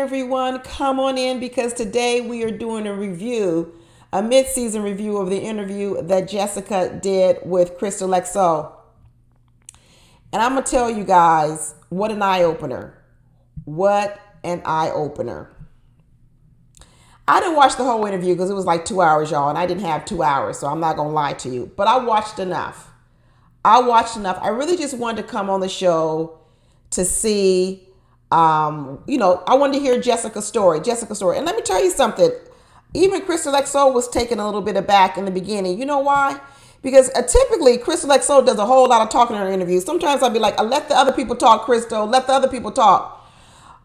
everyone. Come on in because today we are doing a review, a mid-season review of the interview that Jessica did with Crystal XO. And I'm going to tell you guys, what an eye-opener. What an eye-opener. I didn't watch the whole interview because it was like 2 hours, y'all, and I didn't have 2 hours, so I'm not going to lie to you. But I watched enough. I really just wanted to come on the show to see, I wanted to hear Jessica's story. And let me tell you something. Even Crystal XO was taken a little bit aback in the beginning. You know why? Because typically Crystal XO does a whole lot of talking in her interviews. Sometimes I'll be like, let the other people talk, Crystal. Let the other people talk.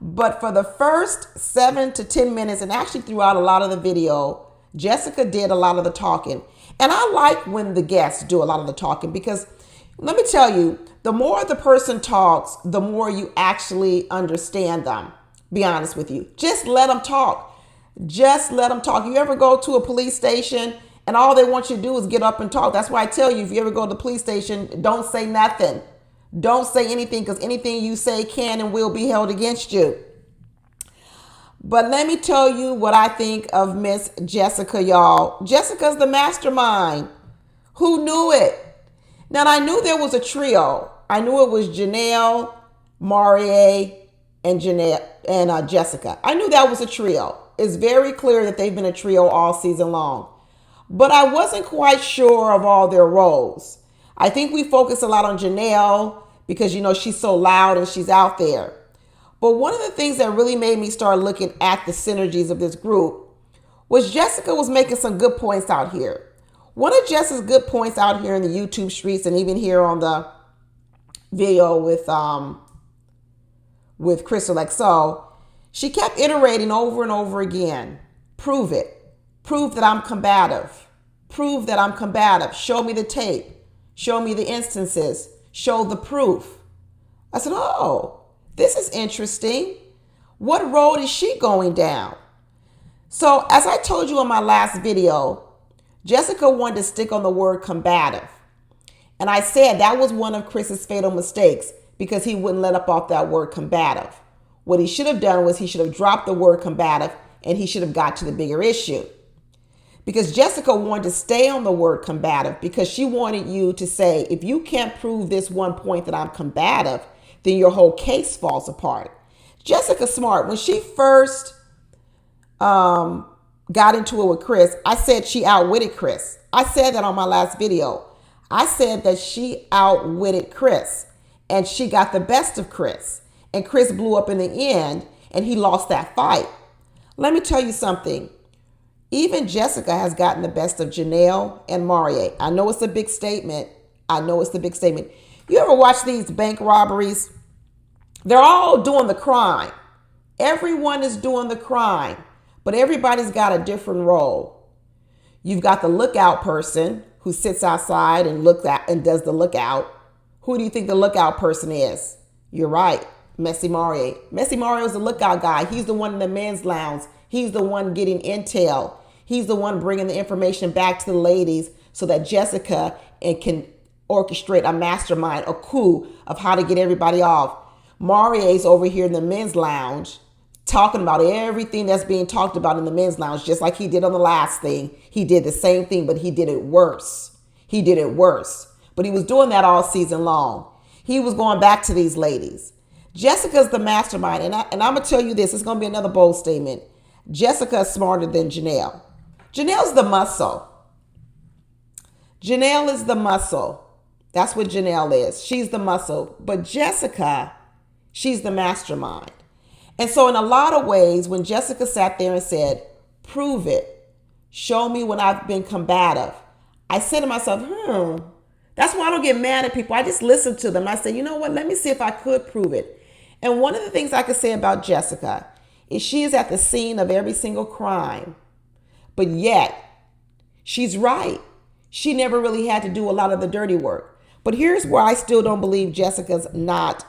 But for the first 7 to 10 minutes, and actually throughout a lot of the video, Jessica did a lot of the talking. And I like when the guests do a lot of the talking because let me tell you, the more the person talks, the more you actually understand them. Be honest with you. Just let them talk. Just let them talk. You ever go to a police station and all they want you to do is get up and talk? That's why I tell you, if you ever go to the police station, don't say nothing. Don't say anything because anything you say can and will be held against you. But let me tell you what I think of Miss Jessica, y'all. Jessica's the mastermind. Who knew it? Now, I knew there was a trio. I knew it was Janelle, Maurier, and Jessica. I knew that was a trio. It's very clear that they've been a trio all season long. But I wasn't quite sure of all their roles. I think we focus a lot on Janelle because, she's so loud and she's out there. But one of the things that really made me start looking at the synergies of this group was Jessica was making some good points out here. One of Jessica's good points out here in the YouTube streets and even here on the video with Crystal XO, she kept iterating over and over again. Prove it. Prove that I'm combative. Prove that I'm combative. Show me the tape. Show me the instances. Show the proof. I said, oh, this is interesting. What road is she going down? So as I told you in my last video, Jessica wanted to stick on the word combative. And I said that was one of Chris's fatal mistakes because he wouldn't let up off that word combative. What he should have done was he should have dropped the word combative and he should have got to the bigger issue. Because Jessica wanted to stay on the word combative because she wanted you to say, if you can't prove this one point that I'm combative, then your whole case falls apart. Jessica's smart. When she first got into it with Chris, I said she outwitted Chris. I said that on my last video. I said that she outwitted Chris and she got the best of Chris. And Chris blew up in the end and he lost that fight. Let me tell you something. Even Jessica has gotten the best of Janelle and Maurier. I know it's a big statement. You ever watch these bank robberies? They're all doing the crime. Everyone is doing the crime, but everybody's got a different role. You've got the lookout person who sits outside and looks at and does the lookout. Who do you think the lookout person is? You're right, Maurier. Maurier is the lookout guy. He's the one in the men's lounge. He's the one getting intel. He's the one bringing the information back to the ladies so that Jessica can orchestrate a mastermind, a coup of how to get everybody off. Maurier's over here in the men's lounge talking about everything that's being talked about in the men's lounge, just like he did on the last thing. He did the same thing, but he did it worse. But he was doing that all season long. He was going back to these ladies. Jessica's the mastermind. And I'm going to tell you this. It's going to be another bold statement. Jessica is smarter than Janelle. Janelle's the muscle. Janelle is the muscle. That's what Janelle is. She's the muscle. But Jessica, she's the mastermind. And so in a lot of ways, when Jessica sat there and said, prove it, show me when I've been combative, I said to myself, that's why I don't get mad at people. I just listen to them. I say, you know what? Let me see if I could prove it. And one of the things I could say about Jessica is she is at the scene of every single crime. But yet, she's right. She never really had to do a lot of the dirty work. But here's where I still don't believe Jessica's not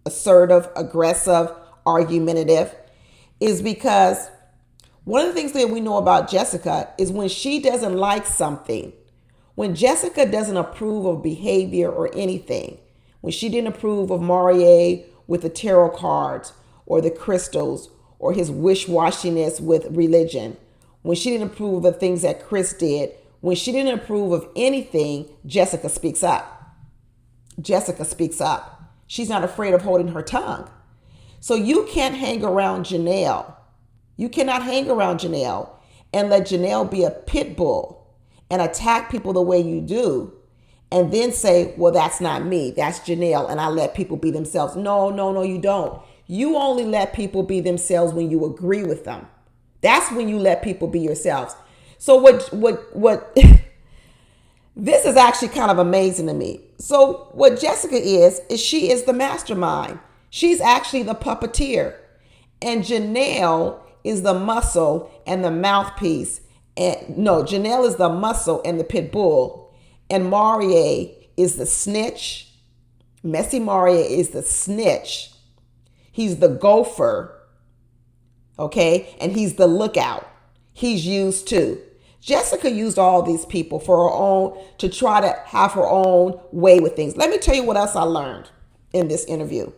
assertive, aggressive, argumentative, is because one of the things that we know about Jessica is when she doesn't like something, when Jessica doesn't approve of behavior or anything, when she didn't approve of Maurier with the tarot cards or the crystals or his wish-washiness with religion. When she didn't approve of the things that Chris did, when she didn't approve of anything, Jessica speaks up. Jessica speaks up. She's not afraid of holding her tongue. So you can't hang around Janelle. You cannot hang around Janelle and let Janelle be a pit bull and attack people the way you do and then say, well, that's not me. That's Janelle, and I let people be themselves. No, you don't. You only let people be themselves when you agree with them. That's when you let people be yourselves. So what this is actually kind of amazing to me. So what Jessica is she is the mastermind. She's actually the puppeteer. And Janelle is the muscle and the mouthpiece. And no, Janelle is the muscle and the pit bull. And Maurier is the snitch. Messy Maurier is the snitch. He's the gopher. Okay? And he's the lookout. He's used too. Jessica used all these people for her own, to try to have her own way with things. Let me tell you what else I learned in this interview.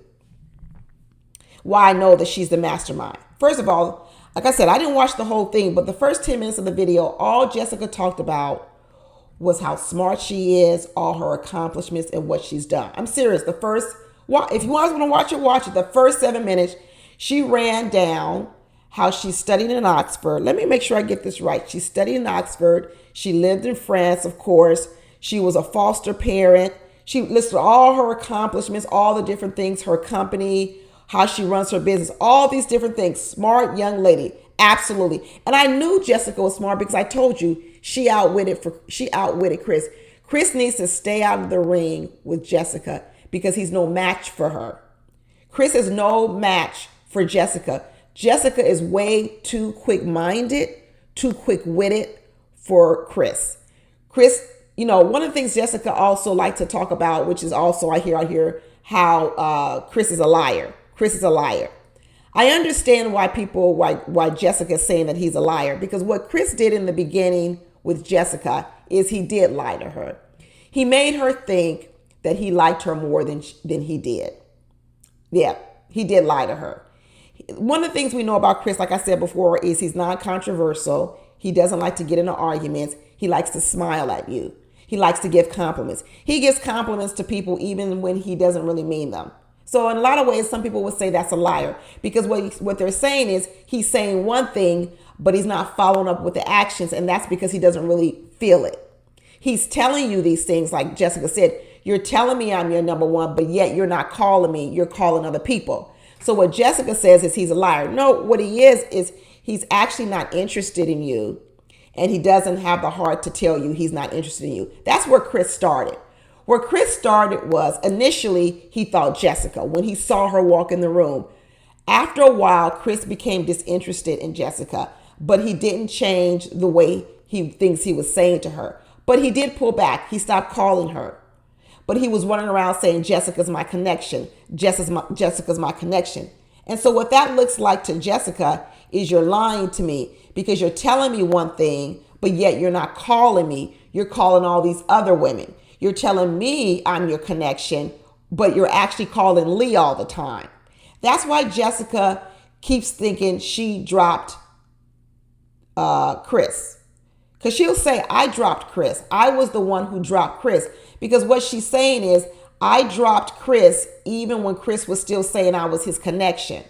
Why I know that she's the mastermind. First of all, like I said, I didn't watch the whole thing, but the first 10 minutes of the video, all Jessica talked about was how smart she is, all her accomplishments, and what she's done. I'm serious. If you guys want to watch it, watch it. The first 7 minutes, she ran down how she studied in Oxford. Let me make sure I get this right. She studied in Oxford. She lived in France, of course. She was a foster parent. She listed all her accomplishments, all the different things, her company, how she runs her business, all these different things. Smart young lady. Absolutely. And I knew Jessica was smart because I told you she outwitted Chris. Chris needs to stay out of the ring with Jessica because he's no match for her. Chris is no match for Jessica. Jessica is way too quick-minded, too quick-witted for Chris. Chris, one of the things Jessica also liked to talk about, which is also I hear how Chris is a liar. Chris is a liar. I understand why Jessica is saying that he's a liar, because what Chris did in the beginning with Jessica is he did lie to her. He made her think that he liked her more than he did. Yeah, he did lie to her. One of the things we know about Chris, like I said before, is he's non-controversial. He doesn't like to get into arguments. He likes to smile at you. He likes to give compliments. He gives compliments to people even when he doesn't really mean them. So in a lot of ways, some people would say that's a liar, because what they're saying is he's saying one thing, but he's not following up with the actions. And that's because he doesn't really feel it. He's telling you these things, like Jessica said, you're telling me I'm your number one, but yet you're not calling me. You're calling other people. So what Jessica says is he's a liar. No, what he is he's actually not interested in you. And he doesn't have the heart to tell you he's not interested in you. That's where Chris started. Where Chris started was initially he thought Jessica when he saw her walk in the room. After a while, Chris became disinterested in Jessica, but he didn't change the way he thinks he was saying to her. But he did pull back. He stopped calling her. But he was running around saying, Jessica's my connection. Jessica's my connection. And so what that looks like to Jessica is you're lying to me because you're telling me one thing, but yet you're not calling me. You're calling all these other women. You're telling me I'm your connection, but you're actually calling Lee all the time. That's why Jessica keeps thinking she dropped Chris. Because she'll say, I dropped Chris. I was the one who dropped Chris. Because what she's saying is, I dropped Chris even when Chris was still saying I was his connection.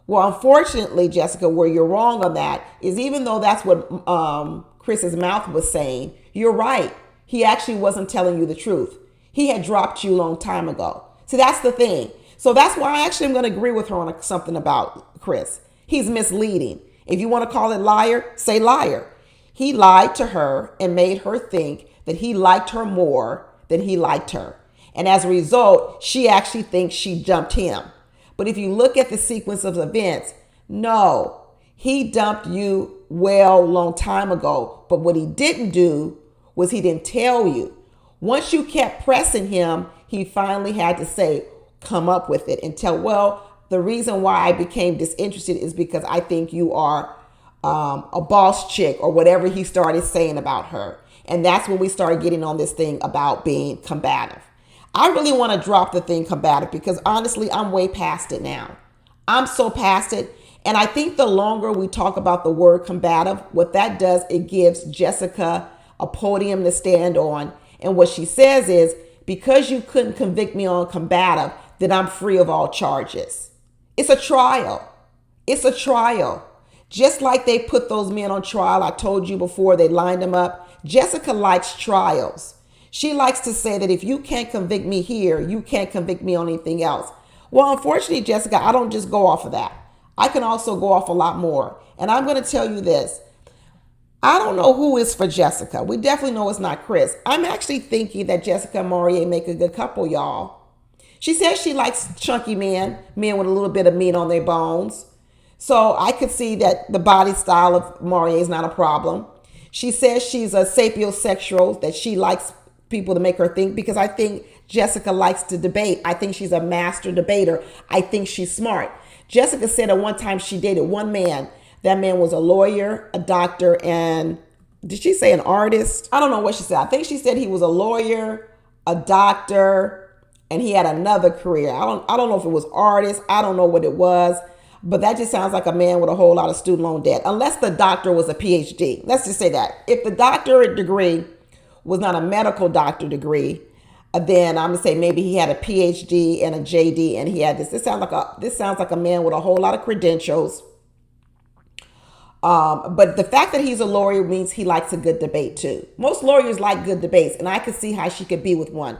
Well, unfortunately, Jessica, where you're wrong on that is even though that's what Chris's mouth was saying, you're right. He actually wasn't telling you the truth. He had dropped you a long time ago. See, that's the thing. So that's why I actually am going to agree with her on something about Chris. He's misleading. If you want to call it liar, say liar. He lied to her and made her think that he liked her more than he liked her. And as a result, she actually thinks she dumped him. But if you look at the sequence of events, no, he dumped you long time ago. But what he didn't do was he didn't tell you. Once you kept pressing him, he finally had to say, come up with it and tell, well, the reason why I became disinterested is because I think you are a boss chick or whatever he started saying about her. And that's when we started getting on this thing about being combative. I really want to drop the thing combative because honestly, I'm way past it now. I'm so past it. And I think the longer we talk about the word combative, what that does, it gives Jessica a podium to stand on. And what she says is, because you couldn't convict me on combative, then I'm free of all charges. It's a trial. It's a trial. Just like they put those men on trial, I told you before, they lined them up. Jessica likes trials. She likes to say that if you can't convict me here, you can't convict me on anything else. Well, unfortunately, Jessica, I don't just go off of that. I can also go off a lot more. And I'm going to tell you this. I don't know who is for Jessica. We definitely know it's not Chris. I'm actually thinking that Jessica and Maurier make a good couple, y'all. She says she likes chunky men with a little bit of meat on their bones. So I could see that the body style of Maurier is not a problem. She says she's a sapiosexual, that she likes people to make her think, because I think Jessica likes to debate. I think she's a master debater. I think she's smart. Jessica said at one time she dated one man. That man was a lawyer, a doctor, and did she say an artist? I don't know what she said. I think she said he was a lawyer, a doctor, and he had another career. I don't know if it was artist. I don't know what it was. But that just sounds like a man with a whole lot of student loan debt, unless the doctor was a PhD. Let's just say that. If the doctorate degree was not a medical doctor degree, then I'm gonna say maybe he had a PhD and a JD, and he had this. This sounds like a man with a whole lot of credentials. But the fact that he's a lawyer means he likes a good debate too. Most lawyers like good debates, and I could see how she could be with one.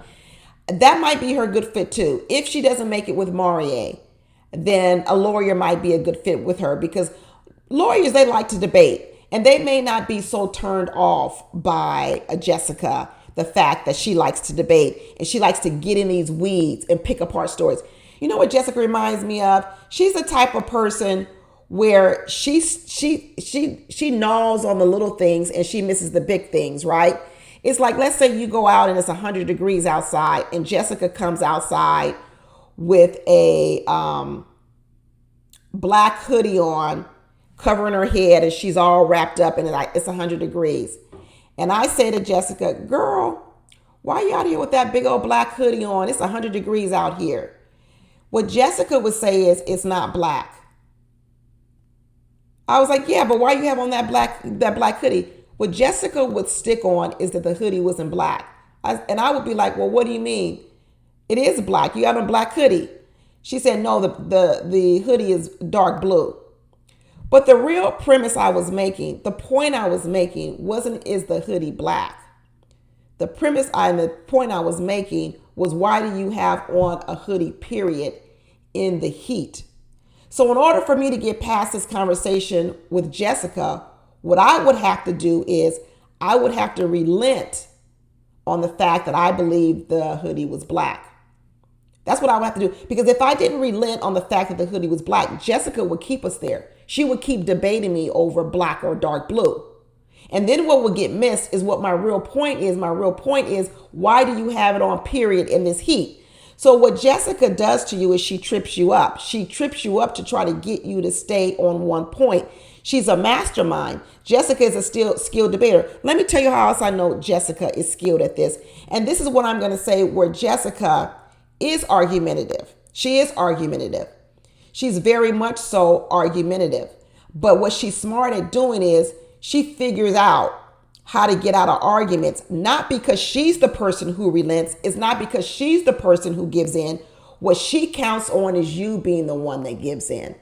That might be her good fit too. If she doesn't make it with Maurier, then a lawyer might be a good fit with her, because lawyers, they like to debate, and they may not be so turned off by Jessica, the fact that she likes to debate and she likes to get in these weeds and pick apart stories. You know what Jessica reminds me of? She's the type of person where she gnaws on the little things and she misses the big things, right? It's like, let's say you go out and it's 100 degrees outside, and Jessica comes outside with a black hoodie on, covering her head, and she's all wrapped up, and it's 100 degrees. And I say to Jessica, girl, why are you out here with that big old black hoodie on? It's 100 degrees out here. What Jessica would say is, it's not black. I was like, yeah, but why you have on that black hoodie? What Jessica would stick on is that the hoodie wasn't black. And I would be like, well, what do you mean? It is black. You have a black hoodie. She said, no, the hoodie is dark blue. But the real premise I was making, the point I was making wasn't, is the hoodie black? The premise and the point I was making was, why do you have on a hoodie, period, in the heat? So in order for me to get past this conversation with Jessica, what I would have to do is I would have to relent on the fact that I believe the hoodie was black. That's what I would have to do. Because if I didn't relent on the fact that the hoodie was black, Jessica would keep us there. She would keep debating me over black or dark blue. And then what would get missed is what my real point is. My real point is, why do you have it on, period, in this heat? So what Jessica does to you is she trips you up. She trips you up to try to get you to stay on one point. She's a mastermind. Jessica is a skilled debater. Let me tell you how else I know Jessica is skilled at this. And this is what I'm going to say, where Jessica is argumentative. She is argumentative. She's very much so argumentative. But what she's smart at doing is she figures out how to get out of arguments, not because she's the person who relents. It's not because she's the person who gives in. What she counts on is you being the one that gives in.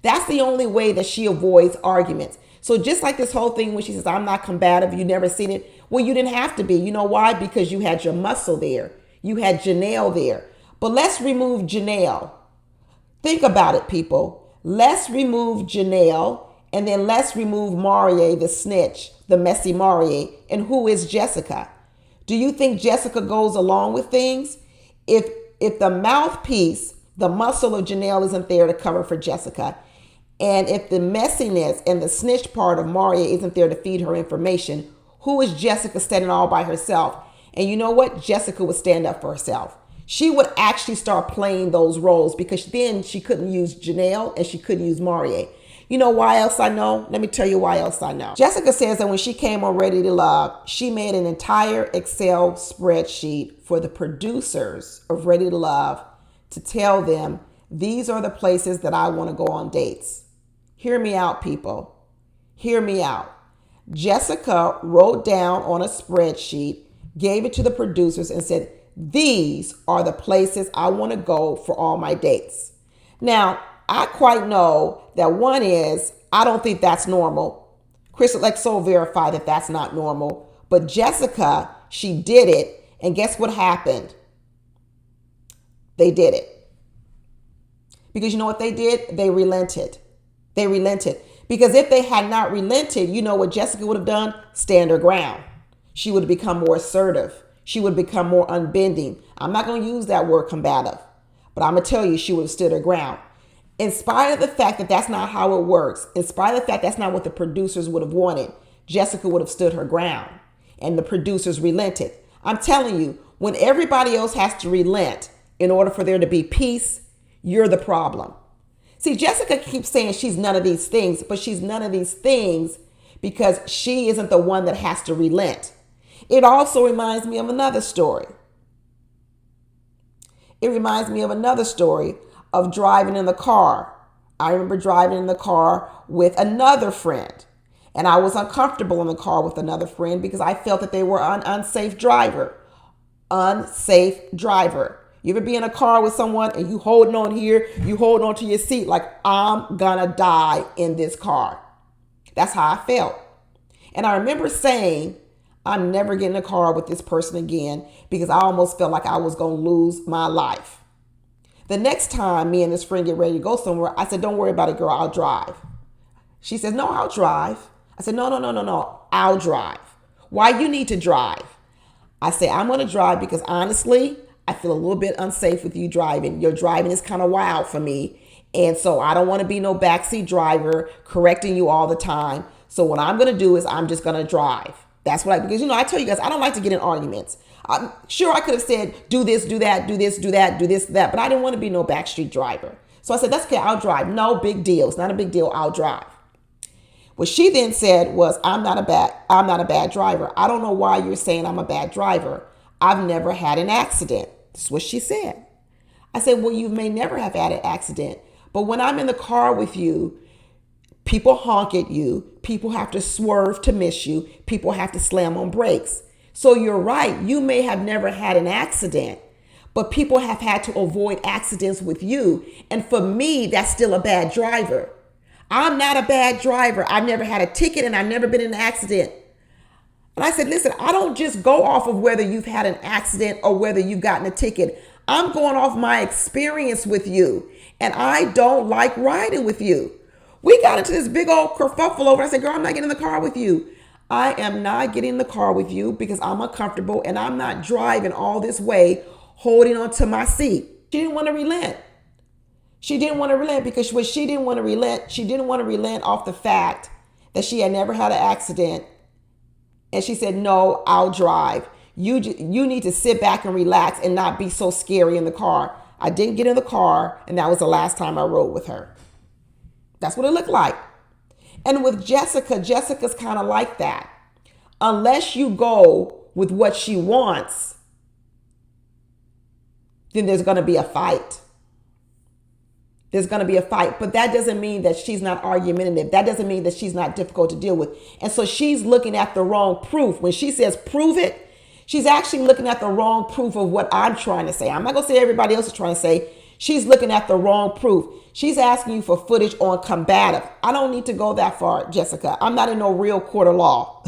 That's the only way that she avoids arguments. So just like this whole thing when she says, I'm not combative, you never seen it. Well, you didn't have to be. You know why? Because you had your muscle there. You had Janelle there. But let's remove Janelle. Think about it, people. Let's remove Janelle, and then let's remove Maurier, the snitch, the messy Maurier. And who is Jessica? Do you think Jessica goes along with things? If the mouthpiece, the muscle of Janelle isn't there to cover for Jessica, and if the messiness and the snitch part of Maurier isn't there to feed her information, who is Jessica standing all by herself? And you know what? Jessica would stand up for herself. She would actually start playing those roles, because then she couldn't use Janelle and she couldn't use Maurier. You know why else I know? Let me tell you why else I know. Jessica says that when she came on Ready to Love, she made an entire Excel spreadsheet for the producers of Ready to Love to tell them, these are the places that I want to go on dates. Hear me out, people. Hear me out. Jessica wrote down on a spreadsheet, gave it to the producers and said, these are the places I want to go for all my dates. Now, I quite know that one is, I don't think that's normal. Crystal XO verified that that's not normal. But Jessica, she did it. And guess what happened? They did it. Because you know what they did? They relented. They relented. Because if they had not relented, you know what Jessica would have done? Stand her ground. She would have become more assertive. She would become more unbending. I'm not going to use that word combative, but I'm going to tell you she would have stood her ground. In spite of the fact that that's not how it works, in spite of the fact that's not what the producers would have wanted, Jessica would have stood her ground and the producers relented. I'm telling you, when everybody else has to relent in order for there to be peace, you're the problem. See, Jessica keeps saying she's none of these things, but she's none of these things because she isn't the one that has to relent. It also reminds me of another story. It reminds me of another story of driving in the car. I remember driving in the car with another friend, and I was uncomfortable in the car with another friend because I felt that they were an unsafe driver. Unsafe driver. You ever be in a car with someone and you holding on here, you hold on to your seat like, I'm gonna die in this car. That's how I felt. And I remember saying, I'm never getting in a car with this person again because I almost felt like I was gonna lose my life. The next time me and this friend get ready to go somewhere, I said, don't worry about it, girl, I'll drive. She says, no, I'll drive. I said, no, I'll drive. Why you need to drive? I say, I'm gonna drive because honestly, I feel a little bit unsafe with you driving. Your driving is kind of wild for me. And so I don't want to be no backseat driver correcting you all the time. So what I'm going to do is I'm just going to drive. That's what because, I tell you guys, I don't like to get in arguments. I'm sure I could have said, do this, do that, do this, do that, do this, that. But I didn't want to be no backstreet driver. So I said, that's okay. I'll drive. No big deal. It's not a big deal. I'll drive. What she then said was, I'm not a bad driver. I don't know why you're saying I'm a bad driver. I've never had an accident. That's what she said. I said, well, you may never have had an accident. But when I'm in the car with you, people honk at you. People have to swerve to miss you. People have to slam on brakes. So you're right. You may have never had an accident, but people have had to avoid accidents with you. And for me, that's still a bad driver. I'm not a bad driver. I've never had a ticket and I've never been in an accident. And I said, listen, I don't just go off of whether you've had an accident or whether you've gotten a ticket. I'm going off my experience with you. And I don't like riding with you. We got into this big old kerfuffle over. I said, girl, I'm not getting in the car with you. I am not getting in the car with you because I'm uncomfortable and I'm not driving all this way holding onto my seat. She didn't want to relent. She didn't want to relent because she didn't want to relent off the fact that she had never had an accident. And she said, no, I'll drive. You need to sit back and relax and not be so scary in the car. I didn't get in the car, and that was the last time I rode with her. That's what it looked like. And with Jessica, Jessica's kind of like that. Unless you go with what she wants, then there's going to be a fight. There's going to be a fight, but that doesn't mean that she's not argumentative. That doesn't mean that she's not difficult to deal with. And so she's looking at the wrong proof. When she says prove it, she's actually looking at the wrong proof of what I'm trying to say. I'm not going to say everybody else is trying to say. She's looking at the wrong proof. She's asking you for footage on combative. I don't need to go that far, Jessica. I'm not in no real court of law.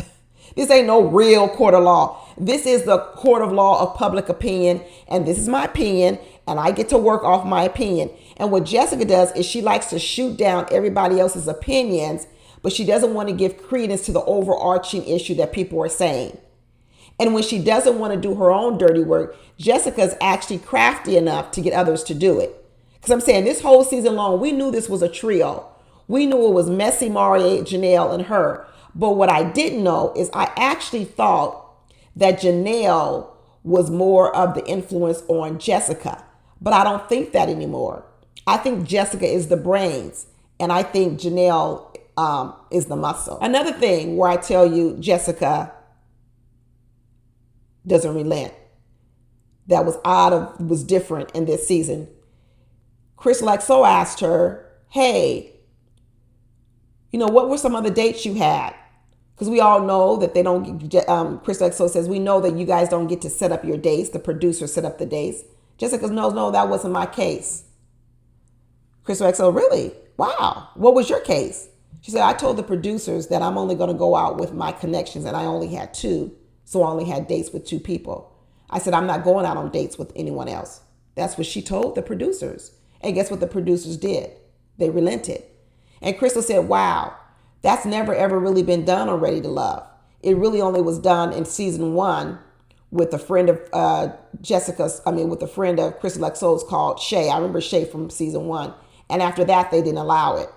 This ain't no real court of law. This is the court of law of public opinion. And this is my opinion. And I get to work off my opinion. And what Jessica does is she likes to shoot down everybody else's opinions, but she doesn't want to give credence to the overarching issue that people are saying. And when she doesn't want to do her own dirty work, Jessica's actually crafty enough to get others to do it. Because I'm saying this whole season long, we knew this was a trio. We knew it was Messy, Maurier, Janelle, and her. But what I didn't know is I actually thought that Janelle was more of the influence on Jessica. But I don't think that anymore. I think Jessica is the brains, and I think Janelle is the muscle. Another thing where I tell you Jessica doesn't relent, that was different in this season. Chris Lexo asked her, hey, What were some other dates you had? Because we all know that they don't, Crystal XO says, we know that you guys don't get to set up your dates. The producer set up the dates. Jessica, no, that wasn't my case. Crystal XO, really? Wow. What was your case? She said, I told the producers that I'm only going to go out with my connections, and I only had two. So I only had dates with two people. I said, I'm not going out on dates with anyone else. That's what she told the producers. And guess what the producers did? They relented. And Crystal said, wow, that's never ever really been done on Ready to Love. It really only was done in season 1 with a friend of with a friend of Crystal XO's called Shay. I remember Shay from season 1. And after that, they didn't allow it.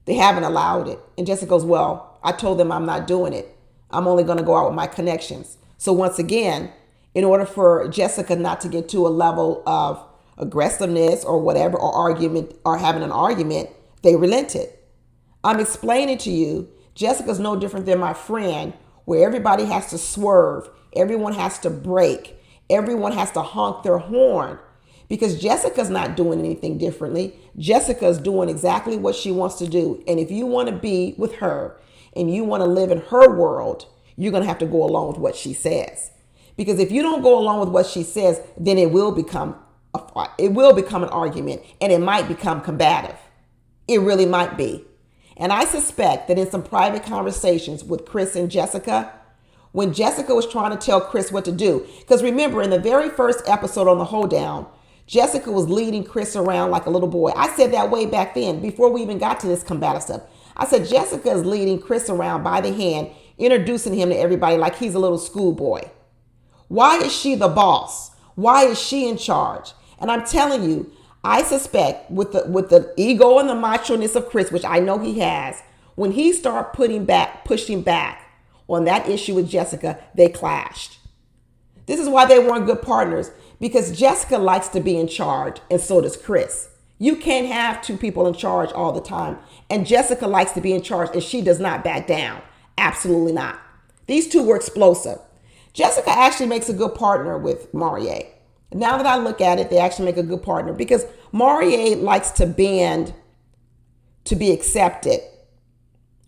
They haven't allowed it. And Jessica goes, well, I told them I'm not doing it. I'm only going to go out with my connections. So once again, in order for Jessica not to get to a level of aggressiveness or whatever, or argument, or having an argument, they relented. I'm explaining to you, Jessica's no different than my friend, where everybody has to swerve. Everyone has to brake. Everyone has to honk their horn, because Jessica's not doing anything differently. Jessica's doing exactly what she wants to do. And if you want to be with her and you want to live in her world, you're going to have to go along with what she says. Because if you don't go along with what she says, then it will become an argument, and it might become combative. It really might be. And I suspect that in some private conversations with Chris and Jessica, when Jessica was trying to tell Chris what to do, because remember, in the very first episode on the Hoedown, Jessica was leading Chris around like a little boy. I said that way back then, before we even got to this combative stuff. I said, Jessica is leading Chris around by the hand, introducing him to everybody like he's a little schoolboy. Why is she the boss? Why is she in charge? And I'm telling you, I suspect with the ego and the macho-ness of Chris, which I know he has, when he started pushing back on that issue with Jessica, they clashed. This is why they weren't good partners, because Jessica likes to be in charge, and so does Chris. You can't have two people in charge all the time. And Jessica likes to be in charge, and she does not back down. Absolutely not. These two were explosive. Jessica actually makes a good partner with Maurier. Now that I look at it, they actually make a good partner, because Maurier likes to bend to be accepted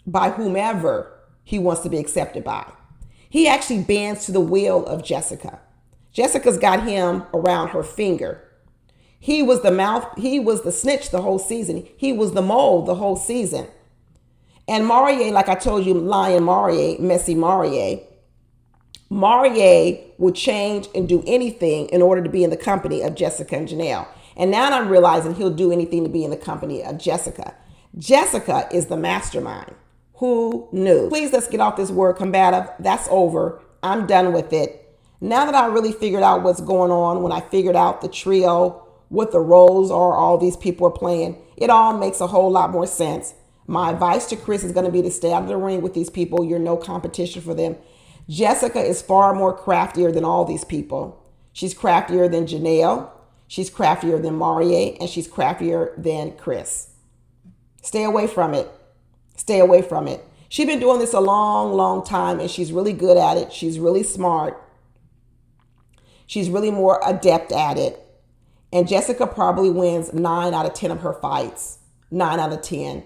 by whomever he wants to be accepted by. He actually bends to the will of Jessica. Jessica's got him around her finger. He was the mouth, he was the snitch the whole season. He was the mole the whole season. And Maurier, like I told you, Lion Maurier, Messy Maurier would change and do anything in order to be in the company of Jessica and Janelle. And now I'm realizing he'll do anything to be in the company of Jessica. Jessica is the mastermind. Who knew? Please, let's get off this word combative. That's over. I'm done with it. Now that I really figured out what's going on, when I figured out the trio, what the roles are all these people are playing, it all makes a whole lot more sense. My advice to Chris is going to be to stay out of the ring with these people. You're no competition for them. Jessica is far more craftier than all these people. She's craftier than Janelle. She's craftier than Maurier, and she's craftier than Chris. Stay away from it. Stay away from it. She's been doing this a long, long time, and she's really good at it. She's really smart. She's really more adept at it. And Jessica probably wins 9 out of 10 of her fights. 9 out of 10.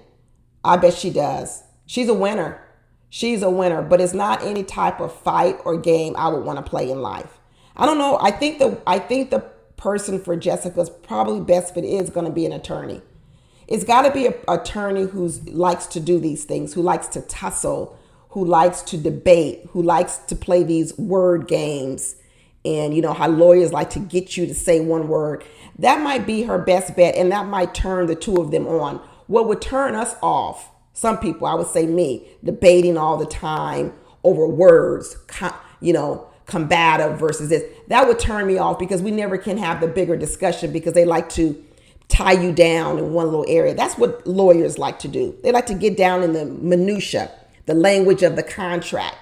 I bet she does. She's a winner. She's a winner, but it's not any type of fight or game I would want to play in life. I don't know. I think the person for Jessica's probably best fit is going to be an attorney. It's got to be an attorney who likes to do these things, who likes to tussle, who likes to debate, who likes to play these word games. And you know how lawyers like to get you to say one word. That might be her best bet, and that might turn the two of them on. What would turn us off, some people, I would say me, debating all the time over words, combative versus this, that would turn me off, because we never can have the bigger discussion, because they like to tie you down in one little area. That's what lawyers like to do. They like to get down in the minutia, the language of the contract.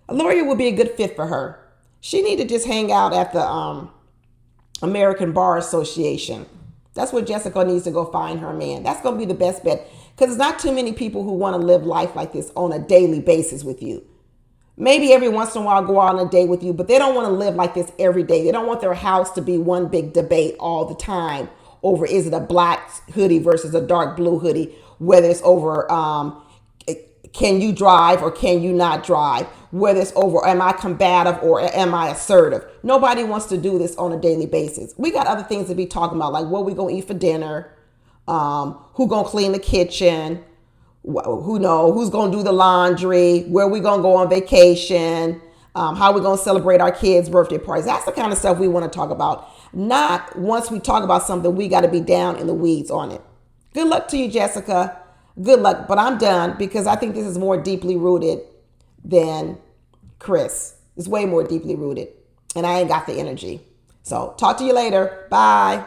A lawyer would be a good fit for her. She need to just hang out at the American Bar Association. That's where Jessica needs to go find her man. That's going to be the best bet, because there's not too many people who want to live life like this on a daily basis with you. Maybe every once in a while go out on a date with you, but they don't want to live like this every day. They don't want their house to be one big debate all the time over, is it a black hoodie versus a dark blue hoodie? whether it's over can you drive or can you not drive, whether it's over am I combative or am I assertive. Nobody wants to do this on a daily basis. We got other things to be talking about, like what we gonna eat for dinner, who gonna clean the kitchen, who's gonna do the laundry, where we gonna go on vacation, how we gonna celebrate our kids' birthday parties. That's the kind of stuff we want to talk about. Not once we talk about something, we got to be down in the weeds on it. Good luck to you, Jessica. Good luck. But I'm done because I think this is more deeply rooted than Chris. It's way more deeply rooted. And I ain't got the energy. So talk to you later. Bye.